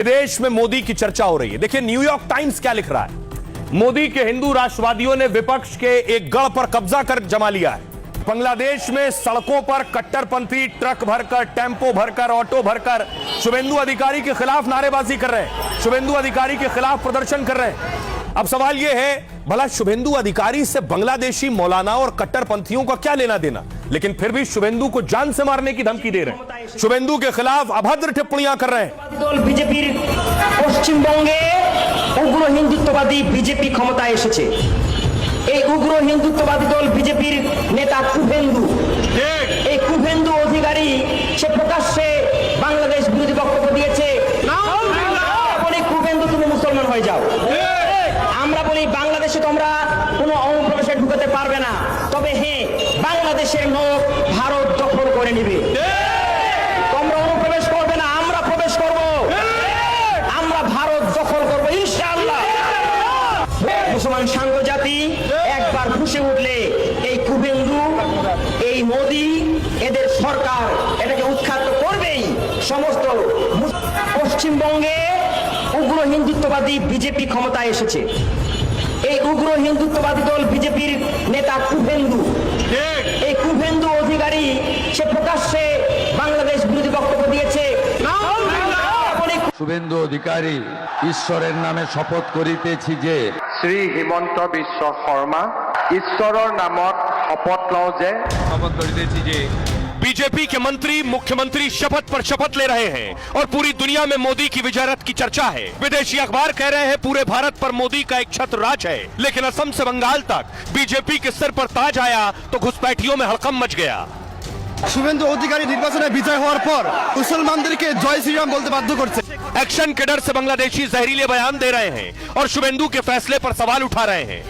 विदेश में मोदी की चर्चा हो रही है। देखिए न्यूयॉर्क टाइम्स क्या लिख रहा है। मोदी के हिंदू राष्ट्रवादियों ने विपक्ष के एक गढ़ पर कब्जा कर जमा लिया है। बांग्लादेश में सड़कों पर कट्टरपंथी ट्रक भरकर, टेम्पो भरकर, ऑटो भरकर शुभेंदु अधिकारी के खिलाफ नारेबाजी कर रहे हैं, शुभेंदु अधिकारी के खिलाफ प्रदर्शन कर रहे हैं। अब सवाल यह है, भला शुभेंदु अधिकारी से बांग्लादेशी मौलाना और कट्टरपंथियों का क्या लेना देना, लेकिन फिर भी शुभेंदु को जान से मारने की धमकी दे रहे हैं, शुभेंदु के खिलाफ अभद्र टिप्पणियां कर रहे हैं। बीजेपी पश्चिम बंगे उग्र हिंदुत्ववादी बीजेपी क्षमताয় এসেছে। এই উগ্র হিন্দুত্ববাদী দল বিজেপির নেতা কুভেন্দু, এই কুভেন্দু অধিকারী সে প্রকাশ্যে বাংলাদেশ বিরোধী বক্তব্য দিয়েছে। বলি কুভেন্দু তুমি মুসলমান হয়ে যাও। আমরা বলি বাংলাদেশে তোমরা কোনো অনুপ্রবেশে ঢুকতে পারবে না, তবে হ্যাঁ বাংলাদেশের লোক ভারত দখল করে নেবে। তোমরা অনুপ্রবেশ করবে না, আমরা প্রবেশ করব, আমরা ভারত দখল করব ইনশাআল্লাহ। মুসলমান সাঙ্গ জাতি একবার ফুঁসে উঠলে এই কুভেন্দু, এই মোদি, এদের সরকার এটাকে উৎখাত করবেই। সমস্ত পশ্চিমবঙ্গে উগ্র হিন্দুত্ববাদী বিজেপি ক্ষমতায় এসেছে। এই উগ্র হিন্দুত্ববাদী দল বিজেপির নেতা কুভেন্দু, এই কুভেন্দু অধিকারী সে প্রকাশ্যে বাংলাদেশ বিরোধী বক্তব্য দিয়েছে। শুভেন্দু অধিকারী ঈশ্বরের নামে শপথ করিতেছি যে শ্রী হিমন্ত বিশ্ব শর্মা ঈশ্বরের নামত শপথ লও যে শপথ করিতেছি যে बीजेपी के मंत्री मुख्यमंत्री शपथ पर शपथ ले रहे हैं और पूरी दुनिया में मोदी की विजयरथ की चर्चा है। विदेशी अखबार कह रहे हैं पूरे भारत पर मोदी का एक छत्र राज है, लेकिन असम से बंगाल तक बीजेपी के सिर पर ताज आया तो घुसपैठियों में हड़कंप मच गया। শুভেন্দু অধিকারী নির্বাচনে বিজয় হওয়ার পর মুসলমানদেরকে জয় শ্রীরাম বলতে বাধ্য করছে। एक्शन के डर से बांग्लादेशी जहरीले बयान दे रहे हैं और शुभेंदु के फैसले पर सवाल उठा रहे हैं।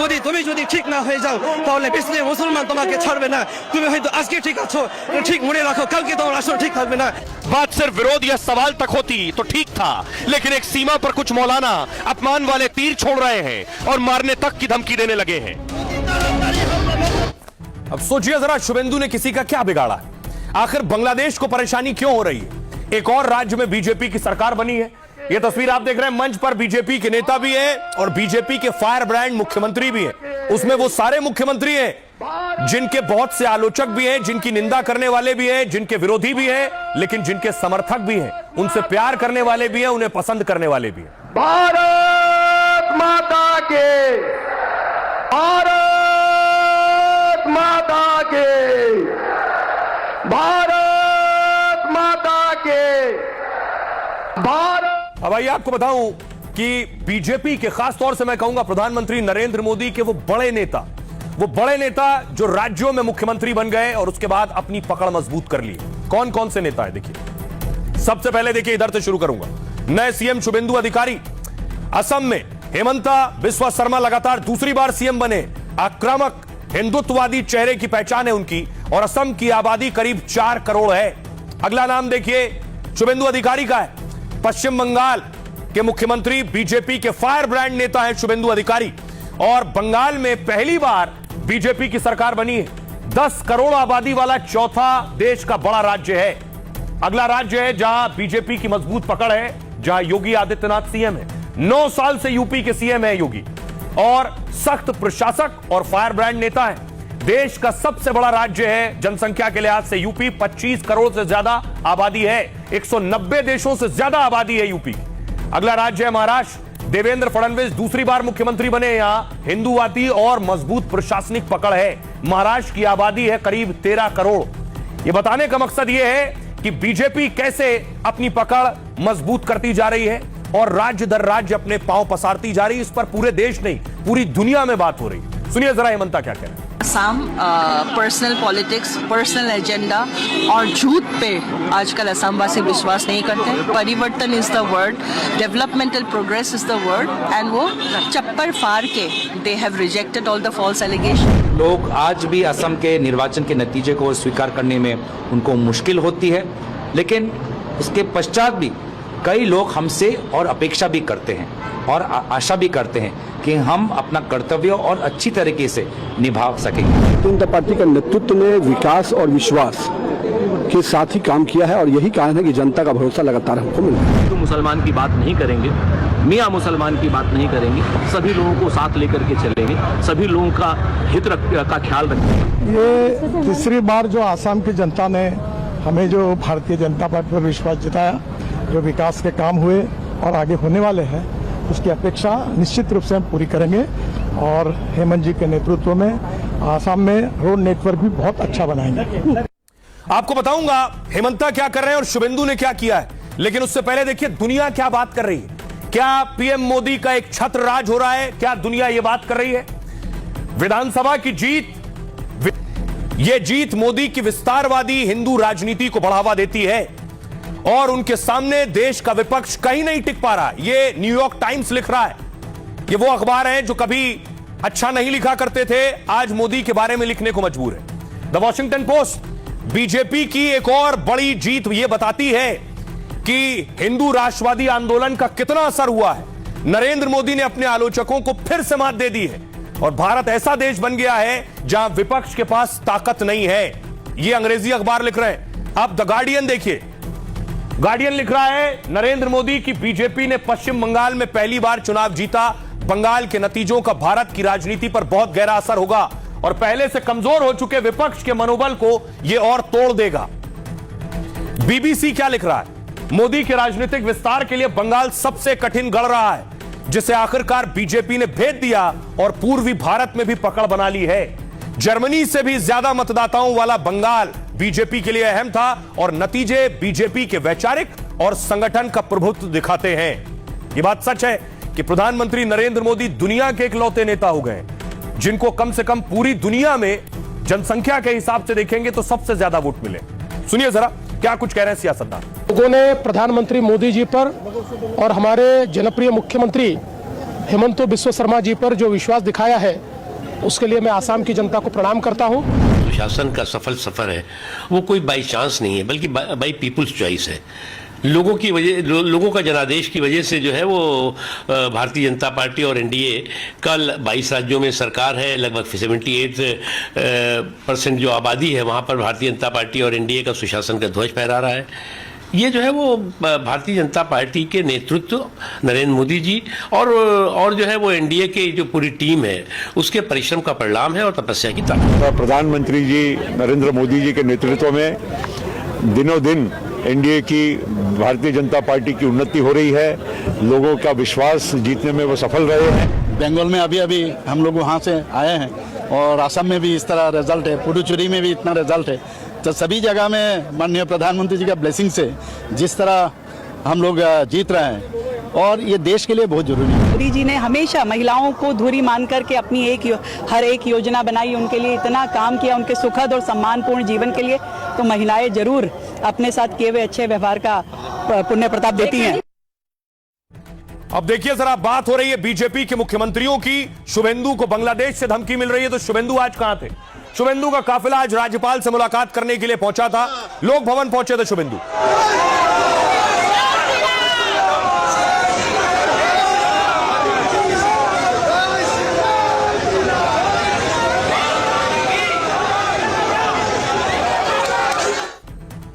মোদি তুমি যদি ঠিক না হয়ে যাও তাহলে পিছনে মুসলমান তোমাকে ছাড়বে না। তুমি হয়তো আজকে ঠিক আছো, ঠিক মনে রাখো কালকে তোমার আসল ঠিক থাকবে না। बात सिर्फ विरोध या सवाल तक होती तो ठीक था, लेकिन एक सीमा पर कुछ मौलाना अपमान वाले तीर छोड़ रहे हैं और मारने तक की धमकी देने लगे हैं। अब सोचिए जरा, शुभेंदु ने किसी का क्या बिगाड़ा है? आखिर बांग्लादेश को परेशानी क्यों हो रही है? एक और राज्य में बीजेपी की सरकार बनी है। ये तस्वीर आप देख रहे हैं, मंच पर बीजेपी के नेता भी हैं और बीजेपी के फायर ब्रांड मुख्यमंत्री भी हैं। उसमें वो सारे मुख्यमंत्री हैं जिनके बहुत से आलोचक भी हैं, जिनकी निंदा करने वाले भी हैं, जिनके विरोधी भी हैं, लेकिन जिनके समर्थक भी हैं, उनसे प्यार करने वाले भी हैं, उन्हें पसंद करने वाले भी हैं। भारत माता के, भारत माता के, भारत माता के, भारत। अब आइए आपको बताऊं कि बीजेपी के, खास तौर से मैं कहूंगा प्रधानमंत्री नरेंद्र मोदी के वो बड़े नेता जो राज्यों में मुख्यमंत्री बन गए और उसके बाद अपनी पकड़ मजबूत कर ली। कौन कौन से नेता है देखिए। सबसे पहले देखिए, इधर से शुरू करूंगा। नए सीएम शुभेंदु अधिकारी। असम में हेमंता बिस्वा शर्मा लगातार दूसरी बार सीएम बने। आक्रामक हिंदुत्ववादी चेहरे की पहचान है उनकी और असम की आबादी करीब 4 करोड़ है। अगला नाम देखिए, शुभेंदु अधिकारी का है। पश्चिम बंगाल के मुख्यमंत्री, बीजेपी के फायर ब्रांड नेता हैं शुभेंदु अधिकारी और बंगाल में पहली बार बीजेपी की सरकार बनी है। 10 करोड़ आबादी वाला चौथा देश का बड़ा राज्य है। अगला राज्य है जहां बीजेपी की मजबूत पकड़ है, जहां योगी आदित्यनाथ सीएम है। 9 साल से यूपी के सीएम है योगी और सख्त प्रशासक और फायर ब्रांड नेता है। देश का सबसे बड़ा राज्य है जनसंख्या के लिहाज से यूपी। 25 करोड़ से ज्यादा आबादी है। 190 देशों से ज्यादा आबादी है यूपी। अगला राज्य है महाराष्ट्र। देवेंद्र फडणवीस दूसरी बार मुख्यमंत्री बने। यहां हिंदूवादी और मजबूत प्रशासनिक पकड़ है। महाराष्ट्र की आबादी है करीब 13 करोड़। यह बताने का मकसद यह है कि बीजेपी कैसे अपनी पकड़ मजबूत करती जा रही है और राज्य दर राज्य अपने पांव पसारती जा रही है। इस पर पूरे देश नहीं, पूरी दुनिया में बात हो रही है। सुनिए जरा हेमंता क्या कह रहे हैं। Assam personal politics, personal agenda और झूठ पे आजकल असमवासी विश्वास नहीं करते। परिवर्तन is the word, developmental progress is the word, and वो चप्पल फाड़ के दे have rejected all the false allegation. लोग आज भी असम के निर्वाचन के नतीजे को स्वीकार करने में उनको मुश्किल होती है, लेकिन उसके पश्चात भी कई लोग हमसे और अपेक्षा भी करते हैं और आशा भी करते हैं कि हम अपना कर्तव्य और अच्छी तरीके से निभा सकेंगे। भारतीय जनता पार्टी का नेतृत्व ने विकास और विश्वास के साथ ही काम किया है और यही कारण है कि जनता का भरोसा लगातार हमको मिल रहा है। मुसलमान की बात नहीं करेंगे, मियाँ मुसलमान की बात नहीं करेंगे, सभी लोगों को साथ लेकर के चलेंगे, सभी लोगों का हित का ख्याल रखेंगे। ये तीसरी बार जो आसाम की जनता ने हमें जो भारतीय जनता पार्टी पर विश्वास जताया, जो विकास के काम हुए और आगे होने वाले हैं, उसकी अपेक्षा निश्चित रूप से हम पूरी करेंगे। और हेमंत जी के नेतृत्व में आसाम में रोड नेटवर्क भी बहुत अच्छा बनाएंगे। आपको बताऊंगा हेमंता क्या कर रहे हैं और शुभेंदु ने क्या किया है, लेकिन उससे पहले देखिए दुनिया क्या बात कर रही है। क्या पीएम मोदी का एक छत्र राज हो रहा है? क्या दुनिया यह बात कर रही है? विधानसभा की जीत, यह जीत मोदी की विस्तारवादी हिंदू राजनीति को बढ़ावा देती है और उनके सामने देश का विपक्ष कहीं नहीं टिक पा रहा। यह न्यूयॉर्क टाइम्स लिख रहा है। ये वो अखबार है जो कभी अच्छा नहीं लिखा करते थे, आज मोदी के बारे में लिखने को मजबूर है। द वॉशिंगटन पोस्ट बीजेपी की एक और बड़ी जीत यह बताती है कि हिंदू राष्ट्रवादी आंदोलन का कितना असर हुआ है। नरेंद्र मोदी ने अपने आलोचकों को फिर से मात दे दी है और भारत ऐसा देश बन गया है जहां विपक्ष के पास ताकत नहीं है। यह अंग्रेजी अखबार लिख रहे हैं। अब द गार्डियन देखिए, गार्डियन लिख रहा है नरेंद्र मोदी की बीजेपी ने पश्चिम बंगाल में पहली बार चुनाव जीता। बंगाल के नतीजों का भारत की राजनीति पर बहुत गहरा असर होगा और पहले से कमजोर हो चुके विपक्ष के मनोबल को यह और तोड़ देगा। बीबीसी क्या लिख रहा है? मोदी के राजनीतिक विस्तार के लिए बंगाल सबसे कठिन गढ़ रहा है, जिसे आखिरकार बीजेपी ने भेद दिया और पूर्वी भारत में भी पकड़ बना ली है। जर्मनी से भी ज्यादा मतदाताओं वाला बंगाल बीजेपी के लिए अहम था और नतीजे बीजेपी के वैचारिक और संगठन का प्रभुत्व दिखाते हैं। यह बात सच है कि प्रधानमंत्री नरेंद्र मोदी दुनिया के इकलौते नेता हो गए जिनको कम से कम पूरी दुनिया में जनसंख्या के हिसाब से देखेंगे तो सबसे ज्यादा वोट मिले। सुनिए जरा क्या कुछ कह रहे हैं सियासतदान। लोगों ने प्रधानमंत्री मोदी जी पर और हमारे जनप्रिय मुख्यमंत्री हेमंत बिस्वा शर्मा जी पर जो विश्वास दिखाया है, उसके लिए मैं आसाम की जनता को प्रणाम करता हूं। सुशासन का सफल सफर है वो कोई बाई चांस नहीं है, बल्कि बाई पीपुल्स चॉइस है। लोगों की वजह, लोगों का जनादेश की वजह से जो है वो भारतीय जनता पार्टी और एनडीए कल 22 राज्यों में सरकार है। लगभग 78% जो आबादी है वहाँ पर भारतीय जनता पार्टी और एनडीए का सुशासन का ध्वज फहरा रहा है। ये जो है वो भारतीय जनता पार्टी के नेतृत्व नरेंद्र मोदी जी और जो है वो एनडीए की जो पूरी टीम है उसके परिश्रम का परिणाम है और तपस्या की ताकत। प्रधानमंत्री जी नरेंद्र मोदी जी के नेतृत्व में दिनों दिन एनडीए की भारतीय जनता पार्टी की उन्नति हो रही है। लोगों का विश्वास जीतने में वो सफल रहे हैं। बंगाल में अभी हम लोग वहां से आए हैं और असम में भी इस तरह रिजल्ट है, पुडुचेरी में भी इतना रिजल्ट है। तो सभी जगह में माननीय प्रधानमंत्री जी का ब्लेसिंग से जिस तरह हम लोग जीत रहे हैं और ये देश के लिए बहुत जरूरी है। मोदी जी ने हमेशा महिलाओं को धुरी मान करके अपनी हर एक योजना बनाई, उनके लिए इतना काम किया, उनके सुखद और सम्मानपूर्ण जीवन के लिए। तो महिलाएं जरूर अपने साथ किए हुए अच्छे व्यवहार का पुण्य प्रताप देती हैं। अब देखिए जरा, बात हो रही है बीजेपी के मुख्यमंत्रियों की। शुभेंदु को बांग्लादेश से धमकी मिल रही है, तो शुभेंदु आज कहां थे? शुभेंदु का काफिला आज राज्यपाल से मुलाकात करने के लिए पहुंचा था। लोक भवन पहुंचे थे शुभेंदु।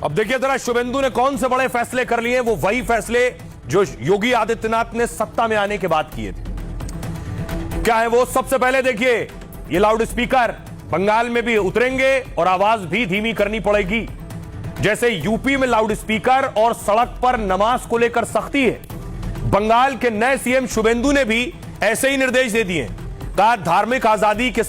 अब देखिए जरा, शुभेंदु ने कौन से बड़े फैसले कर लिए। वो वही फैसले जो योगी आदित्यनाथ ने सत्ता में आने के बाद किए थे। क्या है वो? सबसे पहले देखिए, ये लाउड स्पीकर बंगाल में भी उतरेंगे और आवाज भी धीमी करनी पड़ेगी। जैसे यूपी में लाउड स्पीकर और सड़क पर नमाज को लेकर सख्ती है, बंगाल के नए सीएम शुभेंदु ने भी ऐसे ही निर्देश दे दिए। कहा धार्मिक आजादी के